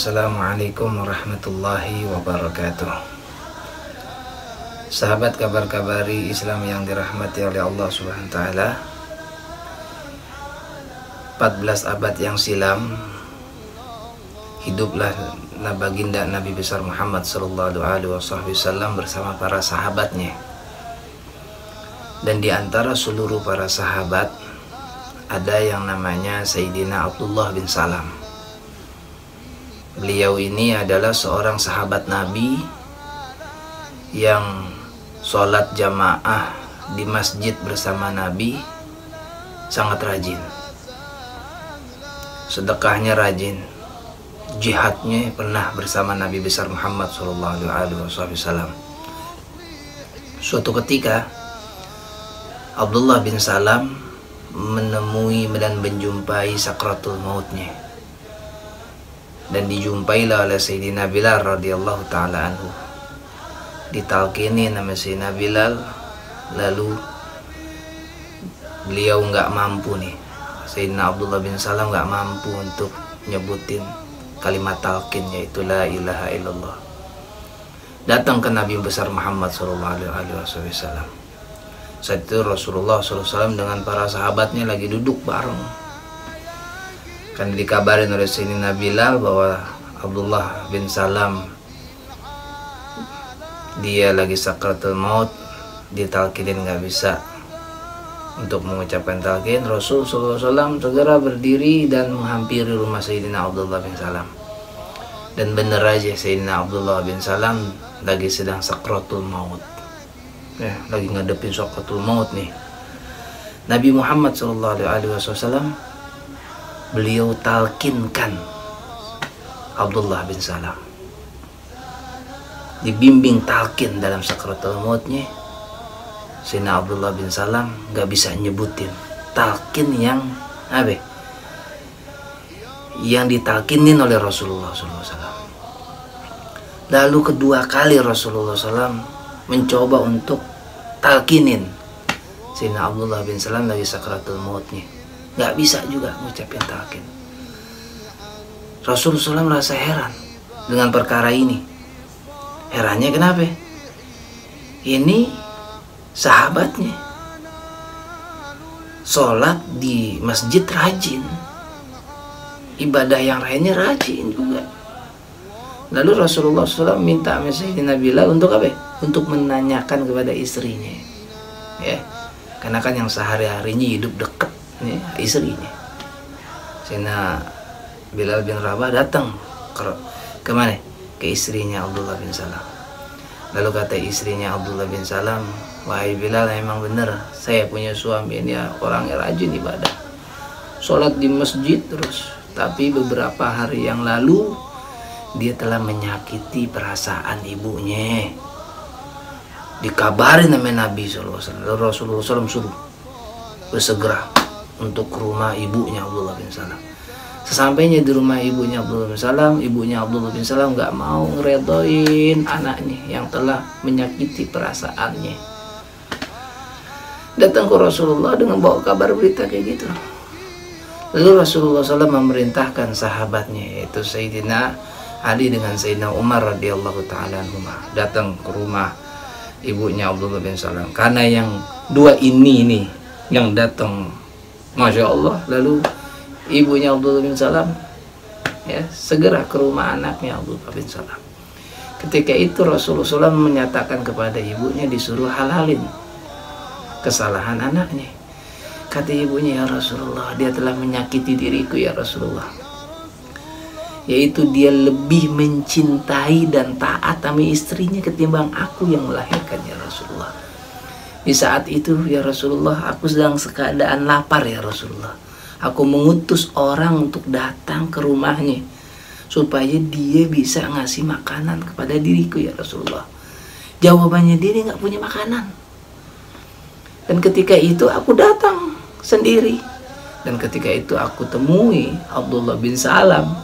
Assalamualaikum warahmatullahi wabarakatuh. Sahabat kabar-kabari Islam yang dirahmati oleh Allah Subhanahu wa taala. 14 abad yang silam hiduplah baginda Nabi besar Muhammad sallallahu alaihi wasallam bersama para sahabatnya. Dan di antara seluruh para sahabat ada yang namanya Sayyidina Abdullah bin Salam. Beliau ini adalah seorang sahabat Nabi yang sholat jamaah di masjid bersama Nabi sangat rajin, sedekahnya rajin, jihadnya pernah bersama Nabi besar Muhammad SAW. Suatu ketika Abdullah bin Salam menemui dan menjumpai sakratul mautnya, dan dijumpailah oleh Sayyidina Bilal radhiyallahu ta'ala anhu. Ditalkini nama Sayyidina Bilal, lalu beliau nggak mampu nih, Sayyidina Abdullah bin Salam nggak mampu untuk nyebutin kalimat talqin, yaitu la ilaha illallah. Datang ke Nabi besar Muhammad SAW. Saat itu Rasulullah SAW dengan para sahabatnya lagi duduk bareng. Kan dikabarin oleh Sayyidina Bilal bahwa Abdullah bin Salam dia lagi sakratul maut, ditalkinin nggak bisa untuk mengucapkan talqin. Rasul SAW segera berdiri dan menghampiri rumah Sayyidina Abdullah bin Salam. Dan bener aja Sayyidina Abdullah bin Salam lagi sedang sakratul maut, lagi ngadepin sakratul maut nih. Nabi Muhammad SAW beliau talkinkan Abdullah bin Salam, dibimbing talkin dalam sakratul mautnya. Sayyidina Abdullah bin Salam gak bisa nyebutin talkin yang yang ditalkinin oleh Rasulullah SAW. Lalu kedua kali Rasulullah SAW mencoba untuk talkinin Sayyidina Abdullah bin Salam lagi sakratul mautnya, nggak bisa juga ngucapin talqin. Rasulullah SAW merasa heran dengan perkara ini. Herannya kenapa? Ini sahabatnya sholat di masjid rajin, ibadah yang lainnya rajin juga. Lalu Rasulullah SAW minta Sayyidina Bilal untuk apa? Untuk menanyakan kepada istrinya, karena kan yang sehari-harinya hidup dekat istrinya. Sayyidina Bilal bin Rabah datang ke mana? Ke istrinya Abdullah bin Salam. Lalu kata istrinya Abdullah bin Salam, wahai Bilal, emang bener saya punya suami ini orangnya rajin ibadah, sholat di masjid terus, tapi beberapa hari yang lalu dia telah menyakiti perasaan ibunya. Dikabarin sama Nabi SAW. Rasulullah SAW suruh bersegera untuk ke rumah ibunya Abdullah bin Salam. Sesampainya di rumah ibunya Abdullah bin Salam, ibunya Abdullah bin Salam gak mau ngeredoin anaknya yang telah menyakiti perasaannya. Datang ke Rasulullah dengan bawa kabar berita kayak gitu. Lalu Rasulullah SAW memerintahkan sahabatnya, yaitu Sayyidina Ali dengan Sayyidina Umar radhiyallahu ta'ala anhuma, datang ke rumah ibunya Abdullah bin Salam. Karena yang dua ini yang datang, Masya Allah. Lalu ibunya Abdullah bin Salam segera ke rumah anaknya Abdullah bin Salam. Ketika itu Rasulullah SAW menyatakan kepada ibunya disuruh halalin kesalahan anaknya. Kata ibunya, ya Rasulullah, dia telah menyakiti diriku ya Rasulullah, yaitu dia lebih mencintai dan taat sama istrinya ketimbang aku yang melahirkan ya Rasulullah. Di saat itu ya Rasulullah, aku sedang keadaan lapar ya Rasulullah. Aku mengutus orang untuk datang ke rumahnya supaya dia bisa ngasih makanan kepada diriku ya Rasulullah. Jawabannya, dia nggak punya makanan. Dan ketika itu aku datang sendiri, dan ketika itu aku temui Abdullah bin Salam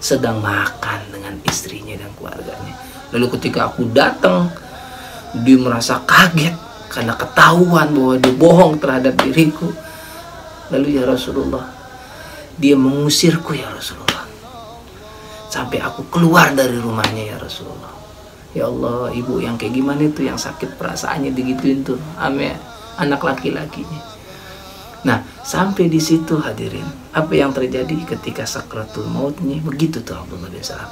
sedang makan dengan istrinya dan keluarganya. Lalu ketika aku datang, dia merasa kaget karena ketahuan bahwa dia bohong terhadap diriku. Lalu ya Rasulullah, dia mengusirku ya Rasulullah. sampai aku keluar dari rumahnya ya Rasulullah. Ya Allah, ibu yang kayak gimana itu, yang sakit perasaannya digituin tuh ame anak laki-lakinya. Nah, sampai di situ hadirin, apa yang terjadi ketika sakratul mautnya begitu tuh Abdullah bin Salam.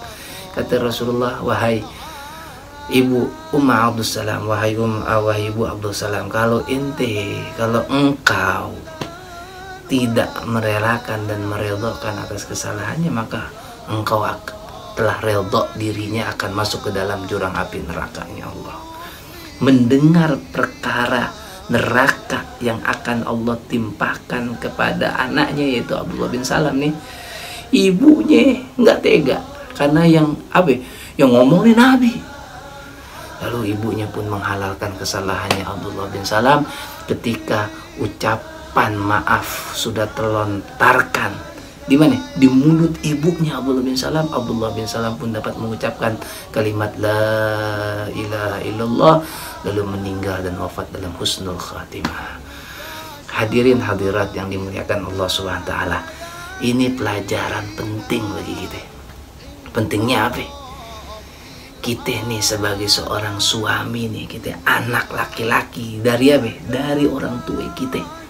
Kata Rasulullah, wahai ibu Abdul Salam, wahai ibu Abdul Salam, kalau engkau tidak merelakan dan meredhakan atas kesalahannya, maka engkau telah redha dirinya akan masuk ke dalam jurang api nerakanya Allah. Mendengar perkara neraka yang akan Allah timpakan kepada anaknya yaitu Abdullah bin Salam nih, ibunya nggak tega karena yang ngomongin Nabi. Lalu ibunya pun menghalalkan kesalahannya Abdullah bin Salam ketika ucapan maaf sudah terlontarkan di mana? Di mulut ibunya Abdullah bin Salam. Abdullah bin Salam pun dapat mengucapkan kalimat la ilaha illallah, lalu meninggal dan wafat dalam husnul khatimah. Hadirin hadirat yang dimuliakan Allah Subhanahu wa taala, ini pelajaran penting bagi kita. Pentingnya apa? Kita nih sebagai seorang suami nih, kita anak laki-laki dari apa? Dari orang tua kita.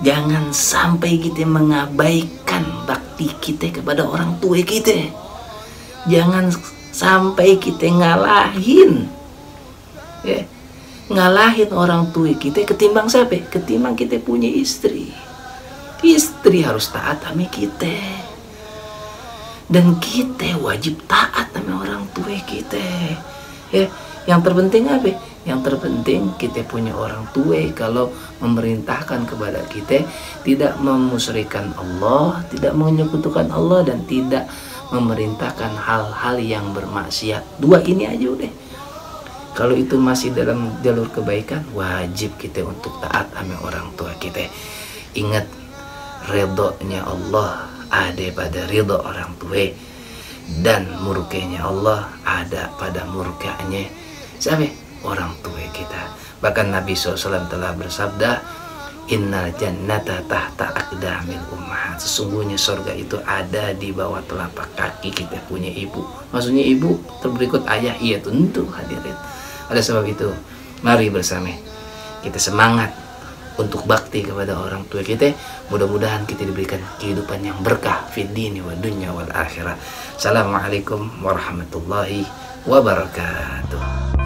Jangan sampai kita mengabaikan bakti kita kepada orang tua kita. Jangan sampai kita ngalahin orang tua kita ketimbang siapa? Ketimbang kita punya istri. Istri harus taat sama kita, dan kita wajib taat sama orang tua kita. Yang terpenting apa? Yang terpenting kita punya orang tua kalau memerintahkan kepada kita tidak memusyrikan Allah, tidak menyekutukan Allah, dan tidak memerintahkan hal-hal yang bermaksiat. Dua ini aja udah. Kalau itu masih dalam jalur kebaikan, wajib kita untuk taat sama orang tua kita. Ingat, ridhonya Allah ada pada ridho orang tua, dan murkanya Allah ada pada murkanya siapa? Orang tua kita. Bahkan Nabi SAW telah bersabda, innal jannata tahta aqdamil ummahat. Sesungguhnya surga itu ada di bawah telapak kaki kita punya ibu. Maksudnya ibu berikut ayah. Iya tentu hadirin. Oleh sebab itu, mari bersama kita semangat untuk bakti kepada orang tua kita. Mudah-mudahan kita diberikan kehidupan yang berkah fid dini wa dunya wal akhirah. Assalamualaikum warahmatullahi wabarakatuh.